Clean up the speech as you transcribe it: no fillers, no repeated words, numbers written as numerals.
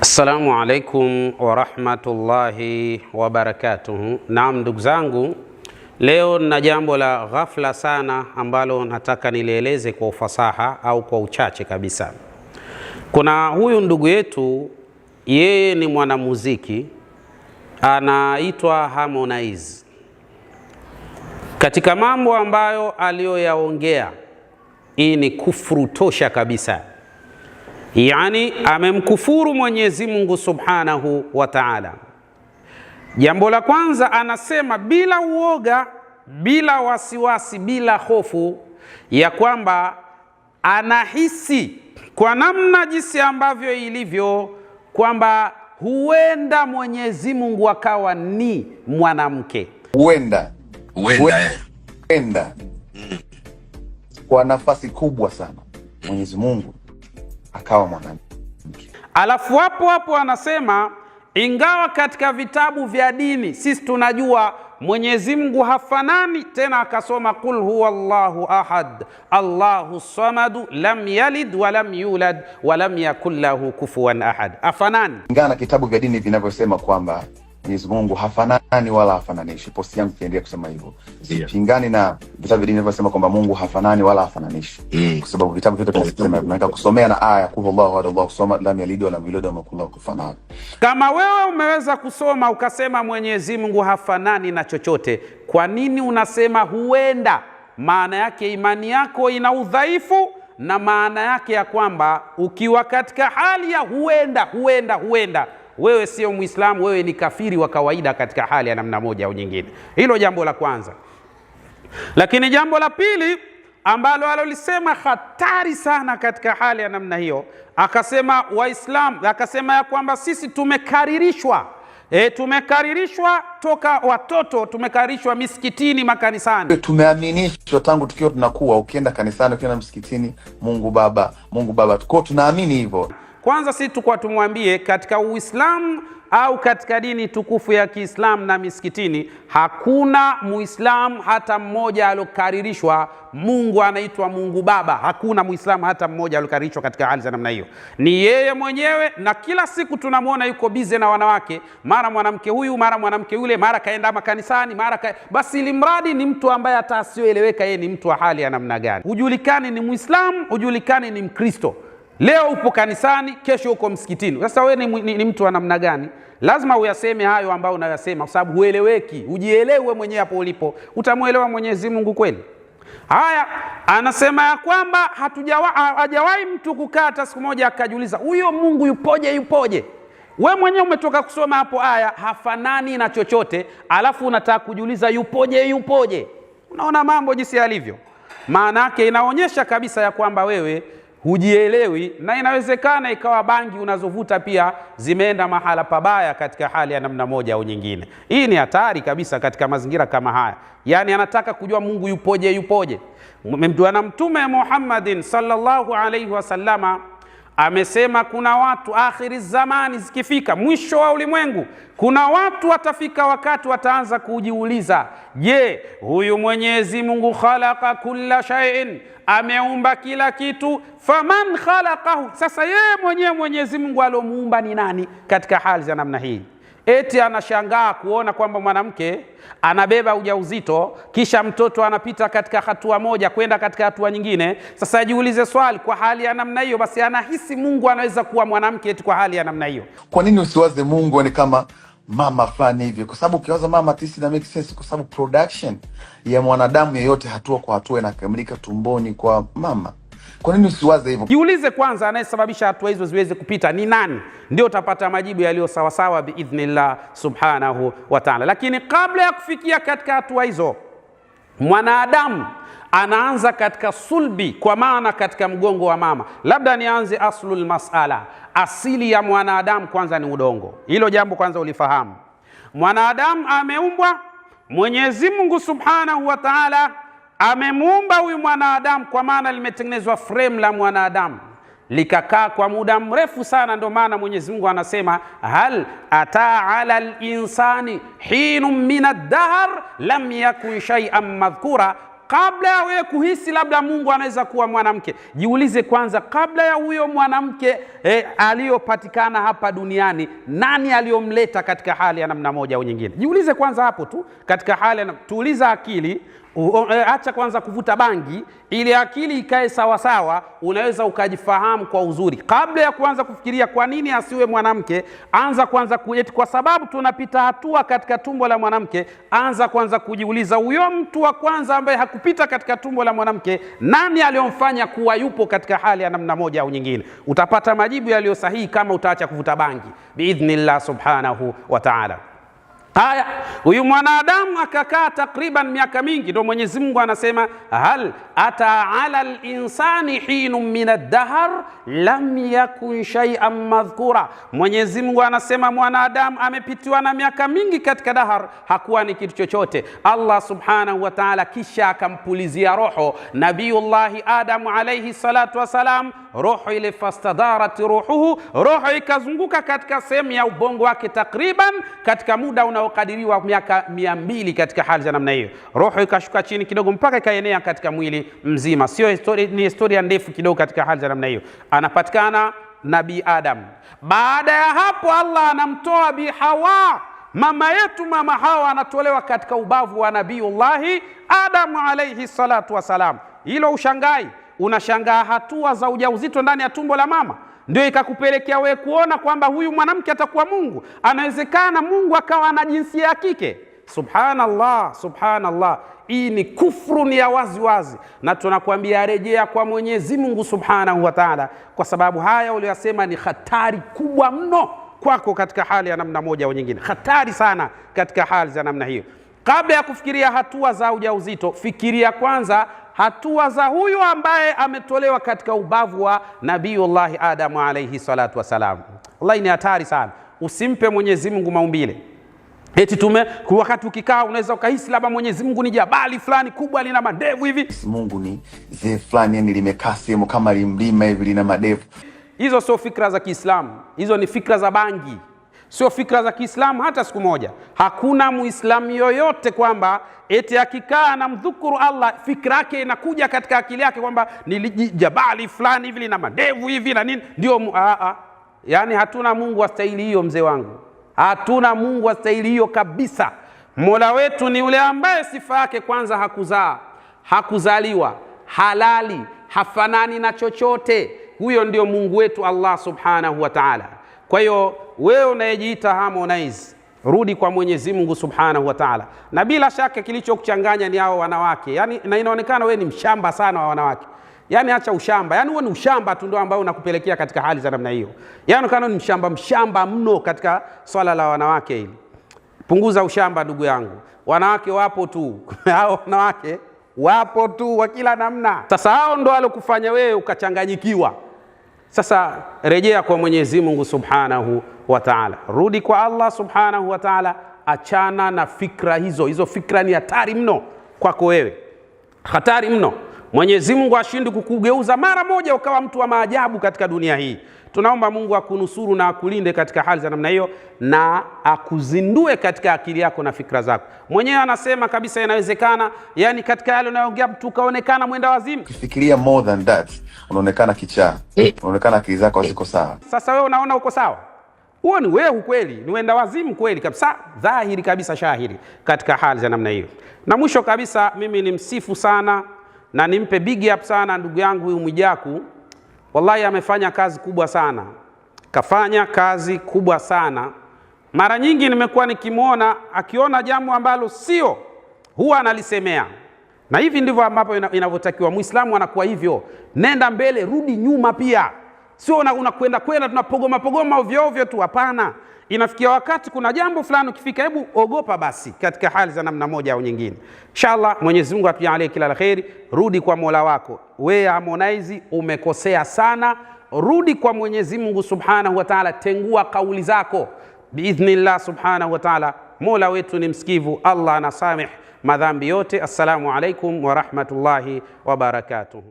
Assalamu alaikum wa rahmatullahi wa barakatuhu. Naam, ndugu zangu, leo na jambo la ghafla sana ambalo nataka nilieleze kwa ufasaha au kwa uchache kabisa. Kuna huyu ndugu yetu, yeye ni mwanamuziki, anaitwa Harmonize. Katika mambo ambayo aliyoyaongea, hii ni kufuru tosha kabisa. Yani amemkufuru Mwenyezi Mungu Subhanahu wa Ta'ala. Jambo la kwanza, anasema bila uoga, bila wasiwasi, bila hofu ya kwamba anahisi kwa namna jinsi ambavyo ilivyo kwamba huenda Mwenyezi Mungu akawa ni mwanamke. Huenda kwa nafasi kubwa sana Mwenyezi Mungu akawa mwanamke. Alafu hapo anasema ingawa katika vitabu vya dini sisi tunajua Mwenyezi Mungu hafanani, tena akasoma kul huwa Allahu ahad Allahu samadu lam yalid wa lam yulad wa lam yakul lahu kufuwan ahad. Afanani ingana kitabu vya dini vinavyosema kwamba Mwenyezi Mungu hafanani wala hafananishi. Posti yangu kiendelea kusema hivyo. Pingani na vitabu vya dini vinavyosema kwamba Mungu hafanani wala hafananishi. Kwa sababu vitabu vyote vinasema, tunaweza kusomea na aya kul Allahu ahad Allahu samad lam yalid wa lam yulad wa lam yakul lahu kufuwan ahad. Kama wewe umeweza kusoma ukasema Mwenyezi Mungu hafanani na chochote, kwa nini unasema huenda? Maana yake imani yako ina udhaifu, na maana yake ya kwamba ukiwa katika hali ya huenda, wewe sio Muislamu, wewe ni kafiri wa kawaida katika hali ya namna moja au nyingine. Hilo jambo la kwanza. Lakini jambo la pili ambalo alolisema hatari sana katika hali ya namna hiyo, akasema Waislamu, akasema ya kwamba sisi tumekaririshwa toka watoto, tumekaririshwa misikitini, makanisani. Tumeaminishwa tangu tukiwa tunakuwa, ukienda kanisani, ukienda msikitini, Mungu Baba, Mungu Baba, tuko tunaamini hivyo. Kwanza sisi tukua tumwambie katika Uislamu au katika dini tukufu ya Kiislamu na misikitini, hakuna Muislamu hata mmoja alokaririshwa Mungu anaitwa Mungu Baba. Hakuna Muislamu hata mmoja alokaririshwa katika hali za namna hiyo. Ni yeye mwenyewe, na kila siku tunamwona yuko bize na wanawake, mara mwanamke huyu, mara mwanamke yule, mara kaenda makanisani, basi ilimradi ni mtu ambaye hata asioeleweka yeye ni mtu wa hali ya namna gani. Hujulikani ni Muislamu, hujulikani ni Mkristo. Leo upo kanisani, kesho uko msikitini. Sasa wewe ni mtu wa namna gani? Lazima uyaseme hayo ambao unayasema, kwa sababu hueleweki. Ujielewe mwenyewe hapo ulipo, utamuelewa Mwenyezi Mungu kweli? Haya, anasema ya kwamba hajawahi mtu kukaa hata siku moja akajiuliza huyo Mungu yupoje? Wewe mwenyewe umetoka kusoma hapo aya hafanani na chochote, alafu unataka kujiuliza yupoje? Unaona mambo jinsi yalivyo. Maana yake inaonyesha kabisa ya kwamba wewe hujielewi, na inawezekana ikawa bangi unazovuta pia zimeenda mahala pabaya katika hali ya namna moja au nyingine. Hii ni hatari kabisa katika mazingira kama haya. Yani anataka kujua Mungu yupoje. Mtume Muhammadin sallallahu alaihi wasallama amesema kuna watu akhiri zamani zikifika, mwisho wa ulimwengu, kuna watu watafika wakati wataanza kujiuliza, je, huyu Mwenyezi Mungu khalaqa kulla shay'in, ameumba kila kitu, faman khalaqahu, sasa yeye mwenyewe Mwenyezi Mungu alomuumba ni nani katika hali za namna hii? Eti anashangaa kuona kwamba mwanamke anabeba ujauzito, kisha mtoto anapita katika hatua moja kwenda katika hatua nyingine. Sasa jiulize swali, kwa hali ya namna hiyo, basi anahisi Mungu anaweza kuwa mwanamke eti kwa hali ya namna hiyo? Kwa nini usiwaze Mungu ni kama mama fulani hivi? Kwa sababu ukiwaza mama tisi na make sense, kwa sababu production ya mwanadamu yeyote hatua kwa hatua inakamilika tumboni kwa mama. Kwa nini usiwaze hivyo? Jiulize kwanza, anayesababisha hatua hizo ziweze kupita ni nani? Ndio utapata majibu yaliyo sawa sawa biidhnillah subhanahu wa ta'ala. Lakini kabla ya kufikia katika hatua hizo, mwanadamu anaanza katika sulbi, kwa maana katika mgongo wa mama. Labda nianze aslul mas'ala. Asili ya mwanadamu kwanza ni udongo. Hilo jambo kwanza ulifahamu. Mwanadamu ameumbwa, Mwenyezi Mungu Subhanahu wa Ta'ala amemuumba huyu mwanadamu, kwa maana limetengenezwa frame la mwanadamu likakaa kwa muda mrefu sana. Ndio maana Mwenyezi Mungu anasema hal ata ala al-insani hinun min ad-dahr lam yakun shay'an madhkura. kabla ya wewe kuhisi labda Mungu anaweza kuwa mwanamke, jiulize kwanza, kabla ya huyo mwanamke aliyopatikana hapa duniani, nani aliyomleta katika hali ya namna moja au nyingine? Jiulize kwanza hapo tu, katika hali tuuliza akili. Acha kwanza kuvuta bangi, ili akili ikae sawa sawa, unaweza ukajifahamu kwa uzuri. Kabla ya kuanza kufikiria kwa nini asiwe mwanamke, anza kwanza kwa sababu tunapita hatua katika tumbo la mwanamke, anza kwanza kujiuliza, huyo mtu wa kwanza ambaye hakupita katika tumbo la mwanamke, nani aliyomfanya kuwa yupo katika hali ya namna moja au nyingine? Utapata majibu yaliyo sahihi kama utaacha kuvuta bangi biidhnillah subhanahu wa ta'ala. Haya, huyu mwanadamu akakaa takriban miaka mingi, ndio Mwenyezi Mungu anasema hal ata ala al-insani hinun min ad-dahr lam yakun shay'an madhkura. Mwenyezi Mungu anasema mwanadamu amepitiwa na miaka mingi katika dahar, hakuwa ni kitu chochote. Allah subhanahu wa ta'ala kisha akampulizia roho Nabiyullahi Adam alayhi salatu wasalam, roho ile fastadarat ruhuhu, roho ikazunguka katika sehemu ya ubongo wake takriban katika muda unaokadiriwa miaka 200 katika hali za namna hiyo. Roho ikashuka chini kidogo mpaka ikaenea katika mwili mzima. Sio ni historia ndefu kidogo katika hali za namna hiyo. Anapatikana Nabii Adam. Baada ya hapo Allah anamtoa Bi Hawa, mama yetu mama Hawa anatolewa katika ubavu wa Nabiyullahi Adam alayhi salatu wasalam. Hilo ushangai, unashangaa hatua za ujauzito ndani ya tumbo la mama ndio ikakupelekea wewe kuona kwamba huyu mwanamke atakuwa Mungu. Anawezekana Mungu akawa na jinsia ya kike. Subhanallah, subhanallah. Hii ni kufru, ni ya wazi wazi, na tunakuambia rejea kwa Mwenyezi Mungu subhanahu wa ta'ala, kwa sababu haya uliyosema ni hatari kubwa mno kwako katika hali ya namna moja au nyingine. Hatari sana katika hali za namna hiyo. Kabla ya kufikiria hatua za ujauzito, fikiria kwanza hatua za huyu ambaye ametolewa katika ubavu wa Nabiyullahi Adam alayhi salatu wasalam. Wallahi ni hatari sana. Usimpe Mwenyezi Mungu maumbile. Eti wakati ukikaa unaweza ukahisi labda Mwenyezi Mungu ni jabali fulani kubwa lina madevu hivi. Mungu ni zee fulani, yani limekaa sehemu kama limlima hivi lina madevu. Hizo sio fikra za Kiislamu. Hizo ni fikra za bangi. Sio fikra za Kiislamu hata siku moja. Hakuna Muislamu yoyote kwamba eti akikaa na mdhukuru Allah fikra yake inakuja katika akili yake kwamba ni jabali fulani hivi lina madevu hivi na nini ndio yani hatuna Mungu wa staili hiyo mzee wangu. Hatuna Mungu wa staili hiyo kabisa. Mola wetu ni yule ambaye sifa yake kwanza hakuzaa, hakuzaliwa, halali, hafanani na chochote. Huyo ndio Mungu wetu Allah subhanahu wa ta'ala. Kwa hiyo wewe unayejiita Harmonize, rudi kwa Mwenyezi Mungu subhanahu wa ta'ala. Na bila shaka kilichokuchanganya ni hao wanawake. Yani na inaonekana wewe ni mshamba sana wa wanawake. Yani acha ushamba. Yani wewe ni ushamba tu ndio ambao unakupelekea katika hali za namna hiyo. Yani kana ni mshamba mno katika swala la wanawake hili. Punguza ushamba ndugu yangu. Wanawake wapo tu. Hao wanawake wapo tu wa kila namna. Sasa hao ndio walokufanya wewe ukachanganyikiwa. Sasa rejea kwa Mwenyezi Mungu subhanahu wa ta'ala. Rudi kwa Allah subhanahu wa ta'ala, achana na fikra hizo. Hizo fikra ni hatari mno kwako wewe. Hatari mno. Mwenyezi Mungu ashindi kukugeuza mara moja ukawa mtu wa maajabu katika dunia hii. Tunaomba Mungu akunusuru na akulinde katika hali za namna hiyo na akuzindue katika akili yako na fikra zako. Mwenyewe anasema kabisa inawezekana, yani katika yale unayoongea mtu kaonekana mwenda wazimu. Ukifikiria more than that, unaonekana kichaa. Unaonekana akili zako ziko sawa. Sasa wewe unaona uko sawa? Huo ni wewe kweli, ni mwenda wazimu kweli kabisa, dhahiri kabisa shahiri katika hali za namna hiyo. Na mwisho kabisa mimi nimsifu sana na nimpe big up sana ndugu yangu huyu Mwijaku. Wallahi amefanya kazi kubwa sana. Kafanya kazi kubwa sana. Mara nyingi nimekuwa nikimuona akiona jambo ambalo sio, huwa analisemea. Na hivi ndivyo ambapo inavyotakiwa. Muislamu anakuwa hivyo. Nenda mbele, rudi nyuma pia. Sio unakwenda tunapogoma ovyo tu, hapana. Inafikia wakati kuna jambo fulani ukifika, hebu ogopa basi katika hali za namna moja au nyingine. Inshallah Mwenyezi Mungu atujalie kila la kheri. Rudi kwa Mola wako. Wewe Harmonize umekosea sana. Rudi kwa Mwenyezi Mungu subhanahu wa ta'ala, tengua kauli zako biidhnillah subhanahu wa ta'ala. Mola wetu ni msikivu, Allah anasamih madhambi yote. Assalamu alaikum wa rahmatullahi wa barakatuh.